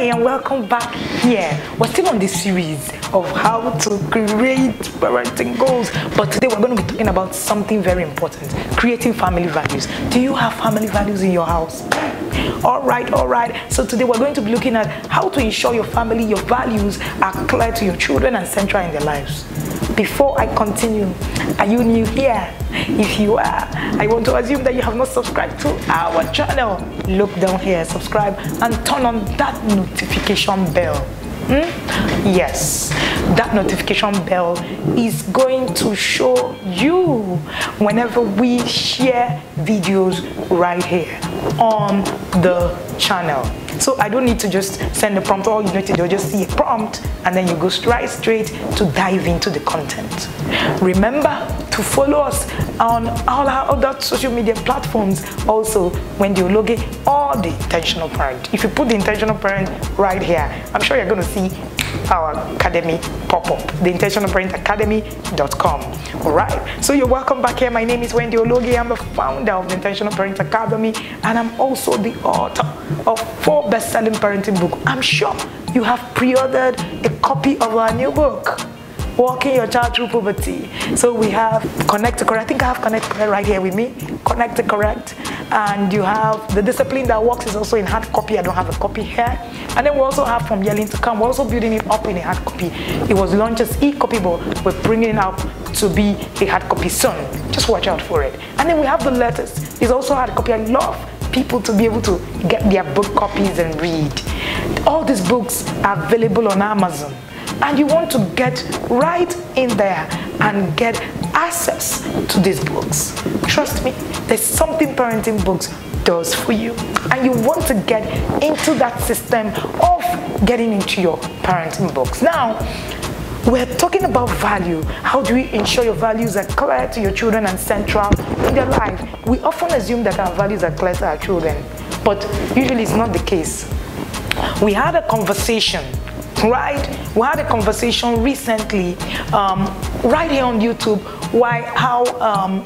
and welcome back here. We're still on this series of how to create parenting goals, but today we're going to be talking about something very important: creating family values. Do you have family values in your house? All right. So today we're going to be looking at how to ensure your family, your values are clear to your children and central in their lives. Before I continue, are you new here? If you are, I want to assume that you have not subscribed to our channel. Look down here, subscribe, and turn on that notification bell. Yes, that notification bell is going to show you whenever we share videos right here on the channel. So I don't need to just send a prompt. All you need to do is just see a prompt and then you go straight to dive into the content. Remember to follow us on all our other social media platforms, also Wendy Ologe or the Intentional Parent. If you put the Intentional Parent right here, I'm sure you're going to see our academy pop up, the intentionalparentacademy.com. all right, so you're welcome back here. My name is Wendy Ologe. I'm the founder of the Intentional Parent Academy, and I'm also the author of 4 best-selling parenting books. I'm sure you have pre-ordered a copy of our new book, Walking Your Child Through Puberty. So we have Connect to Correct. I think I have Connect to Correct right here with me. Connect to Correct. And you have The Discipline That Works is also in hard copy. I don't have a copy here. And then we also have From Yelling to Come. We're also building it up in a hard copy. It was launched as e-copy, but we're bringing it up to be a hard copy soon. Just watch out for it. And then we have The Letters. It's also hard copy. I love people to be able to get their book copies and read. All these books are available on Amazon, and you want to get right in there and get access to these books. Trust me, there's something parenting books does for you, and you want to get into that system of getting into your parenting books. Now, we're talking about value. How do we ensure your values are clear to your children and central in their life? We often assume that our values are clear to our children, but usually it's not the case. We had a conversation, right? We had a conversation recently, right here on YouTube, how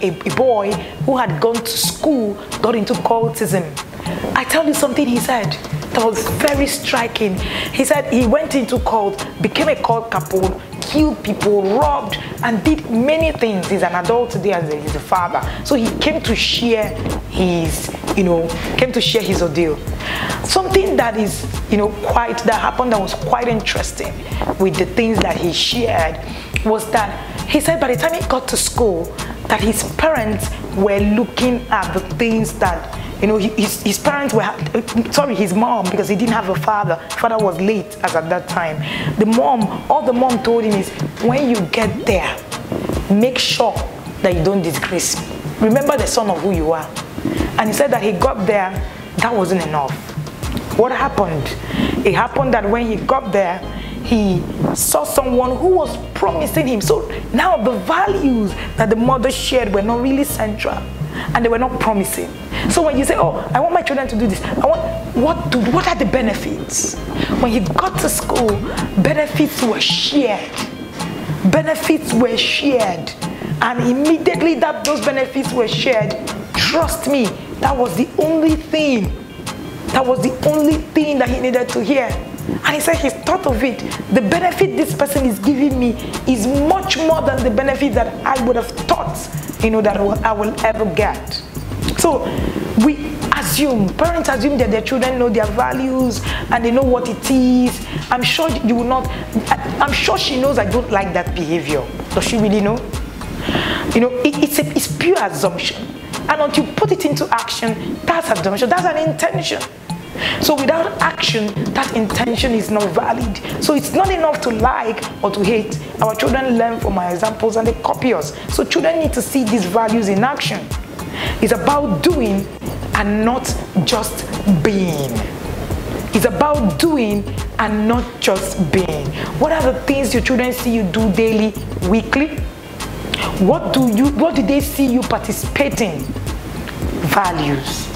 a boy who had gone to school got into cultism. I tell you something he said that was very striking. He said he went into cult, became a cult couple, killed people, robbed, and did many things. He's an adult today and he's a father. So he came to share his, his ordeal. Something that is, that happened that was quite interesting with the things that he shared was that he said by the time he got to school that his parents were looking at the things that, his parents were, his mom, because he didn't have a father. Father was late as at that time. All the mom told him is, when you get there, make sure that you don't disgrace me. Remember the son of who you are. And he said that he got there, that wasn't enough. What happened? It happened that when he got there, he saw someone who was promising him. So now the values that the mother shared were not really central, and they were not promising. So when you say, oh, I want my children to do this, what are the benefits? When he got to school, benefits were shared. Benefits were shared. And immediately that those benefits were shared, trust me, that was the only thing. That was the only thing that he needed to hear. And he said he thought of it. The benefit this person is giving me is much more than the benefit that I would have thought, that I will ever get. So parents assume that their children know their values and they know what it is. I'm sure I'm sure she knows I don't like that behavior. Does she really know? It's pure assumption. And until you put it into action, that's assumption, that's an intention. So without action, that intention is not valid. So it's not enough to like or to hate. Our children learn from our examples and they copy us. So children need to see these values in action. It's about doing and not just being. It's about doing and not just being. What are the things your children see you do daily, weekly? What do they see you participating? Values.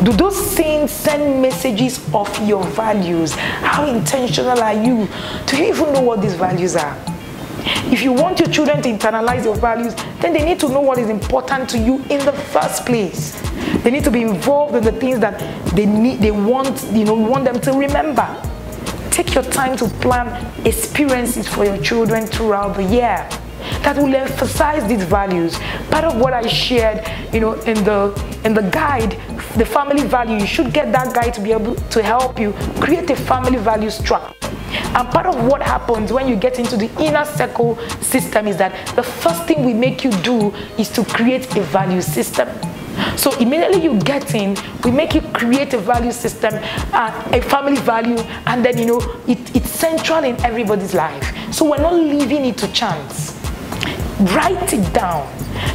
Do those scenes send messages of your values? How intentional are you? Do you even know what these values are? If you want your children to internalize your values, then they need to know what is important to you in the first place. They need to be involved in the things that they want them to remember. take your time to plan experiences for your children throughout the year that will emphasize these values. Part of what I shared, in the guide, the family value, you should get that guide to be able to help you create a family value structure. And part of what happens when you get into the inner circle system is that the first thing we make you do is to create a value system. So immediately you get in, we make you create a value system, a family value, and then it's central in everybody's life. So we're not leaving it to chance. Write it down.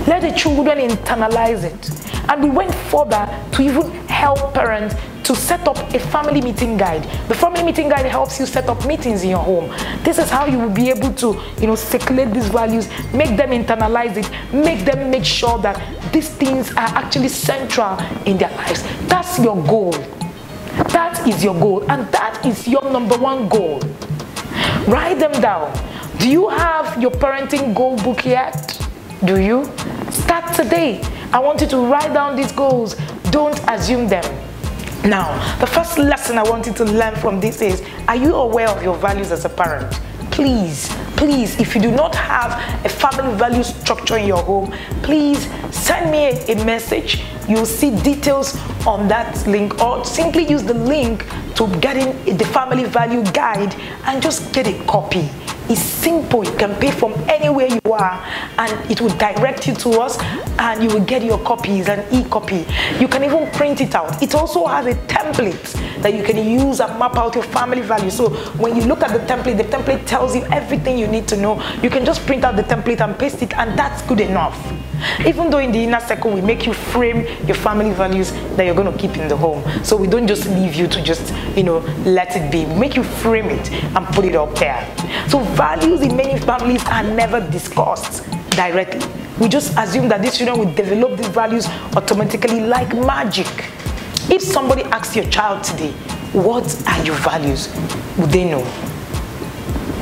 Let the children internalize it. And we went further to even help parents to set up a family meeting guide. The family meeting guide helps you set up meetings in your home. This is how you will be able to, circulate these values, make them internalize it, make them make sure that these things are actually central in their lives. That's your goal. That is your goal, and that is your number one goal. Write them down. Do you have your parenting goal book yet? Do you? Start today. I want you to write down these goals. Don't assume them. Now, the first lesson I want you to learn from this is, are you aware of your values as a parent? Please, if you do not have a family value structure in your home, please send me a message. You'll see details on that link, or simply use the link to get in the family value guide and just get a copy. It's simple. You can pay from anywhere you are, and it will direct you to us, and you will get your copies, an e-copy. You can even print it out. It also has a template that you can use and map out your family values. So when you look at the template tells you everything you need to know. You can just print out the template and paste it, and that's good enough. Even though in the inner circle we make you frame your family values that you're going to keep in the home. So we don't just leave you to just, let it be. We make you frame it and put it up there. So values in many families are never discussed directly. We just assume that these children will develop these values automatically like magic. If somebody asks your child today, what are your values? Would they know?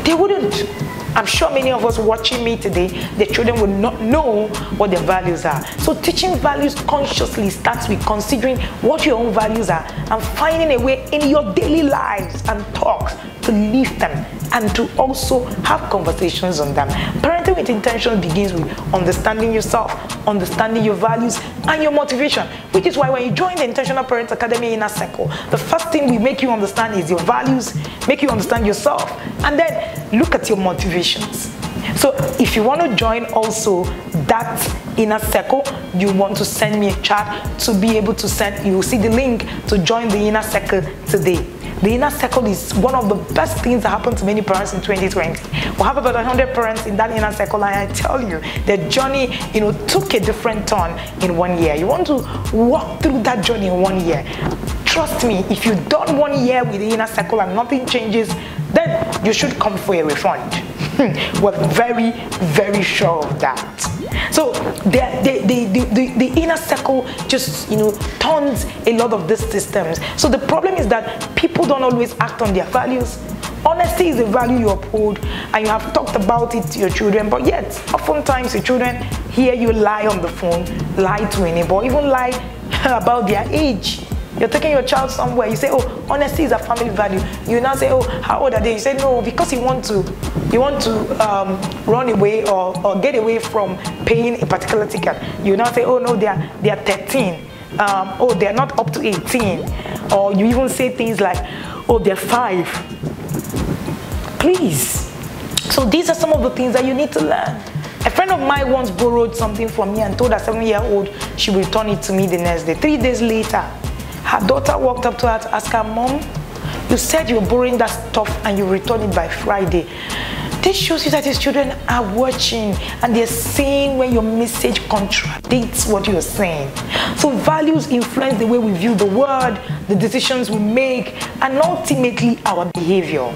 They wouldn't. I'm sure many of us watching me today, the children will not know what their values are. So teaching values consciously starts with considering what your own values are and finding a way in your daily lives and talks to live them and to also have conversations on them. Parenting with intention begins with understanding yourself, understanding your values and your motivation, which is why when you join the Intentional Parents Academy Inner Circle, the first thing we make you understand is your values, make you understand yourself, and then look at your motivations. So if you want to join also that inner circle, you want to send me a chat to be able to send, you will see the link to join the inner circle today. The inner circle is one of the best things that happened to many parents in 2020. We have about 100 parents in that inner circle, and I tell you, their journey, took a different turn in 1 year. You want to walk through that journey in 1 year. Trust me, if you've done 1 year with the inner circle and nothing changes, then you should come for a refund. We're very, very sure of that. So the inner circle just turns a lot of these systems. So the problem is that people don't always act on their values. Honesty is a value you uphold, and you have talked about it to your children, but yet oftentimes your children hear you lie on the phone, lie to a neighbor, even lie about their age. You're taking your child somewhere, you say, oh, honesty is a family value. You now say, oh, how old are they? You say, no, because you want to run away or get away from paying a particular ticket. You now say, oh no, they are 13. Oh, they're not up to 18. Or you even say things like, oh, they're 5. Please. So these are some of the things that you need to learn. A friend of mine once borrowed something from me and told her 7-year-old she would return it to me the next day. 3 days later, her daughter walked up to her to ask her, Mom, you said you were borrowing that stuff and you return it by Friday. This shows you that these children are watching and they're seeing when your message contradicts what you're saying. So values influence the way we view the world, the decisions we make, and ultimately our behavior.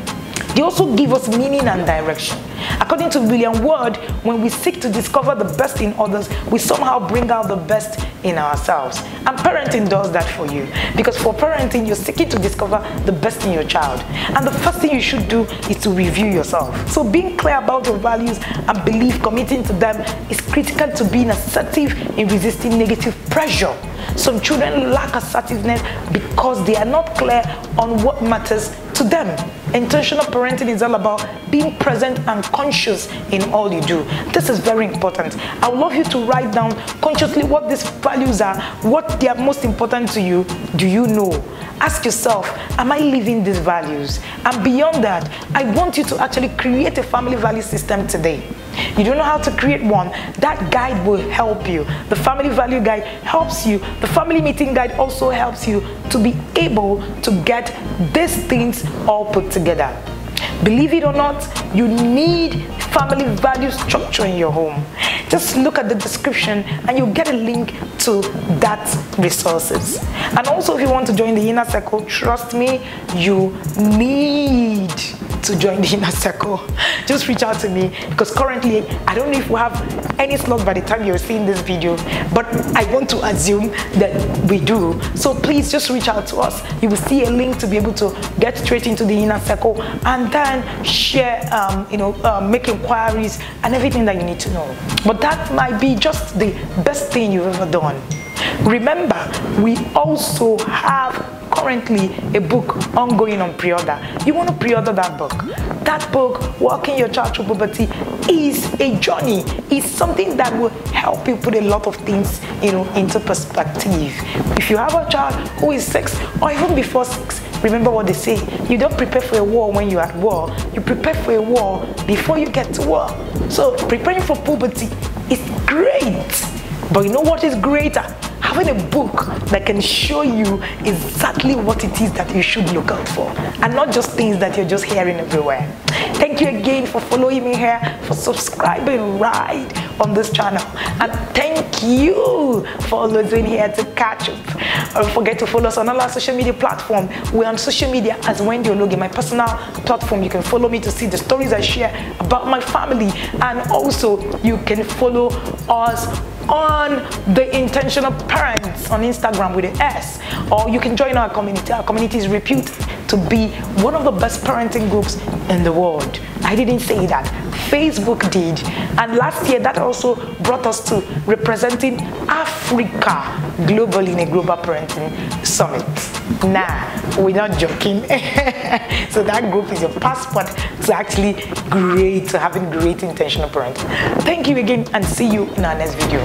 They also give us meaning and direction. According to William Ward, when we seek to discover the best in others, we somehow bring out the best in ourselves. And parenting does that for you. Because for parenting, you're seeking to discover the best in your child. And the first thing you should do is to review yourself. So being clear about your values and belief, committing to them, is critical to being assertive in resisting negative pressure. Some children lack assertiveness because they are not clear on what matters To them, intentional parenting is all about being present and conscious in all you do. This is very important. I would love you to write down consciously what these values are, what they are most important to you. Do you know? Ask yourself, am I living these values? And beyond that, I want you to actually create a family value system today. You don't know how to create one, that guide will help you. The family value guide helps you. The family meeting guide also helps you to be able to get these things all put together. Believe it or not, you need family value structure in your home. Just look at the description and you'll get a link to that resources. And also, if you want to join the inner circle, trust me, you need to join the inner circle. Just reach out to me, because currently I don't know if we have any slots by the time you're seeing this video, but I want to assume that we do. So please just reach out to us. You will see a link to be able to get straight into the inner circle and then share, make inquiries and everything that you need to know. But that might be just the best thing you've ever done. Remember, we also have currently a book ongoing on pre-order. You want to pre-order that book. That book, Walking Your Child Through Puberty, is a journey. It's something that will help you put a lot of things, into perspective. If you have a child who is 6 or even before 6, remember what they say. You don't prepare for a war when you're at war. You prepare for a war before you get to war. So preparing for puberty is great. But you know what is greater? Having a book that can show you exactly what it is that you should look out for, and not just things that you're just hearing everywhere. Thank you again for following me here, for subscribing right on this channel, and thank you for always being here to catch up. Don't forget to follow us on all our social media platforms. We're on social media as Wendy Ologe, my personal platform. You can follow me to see the stories I share about my family, and also you can follow us on the Intentional Parents on Instagram with an S, or you can join our community. Our community is reputed to be one of the best parenting groups in the world. I didn't say that, Facebook did. And last year that also brought us to representing Africa globally in a global parenting summit. Nah, we're not joking. So that group is your passport to actually having great intentional parenting. Thank you again, and see you in our next video.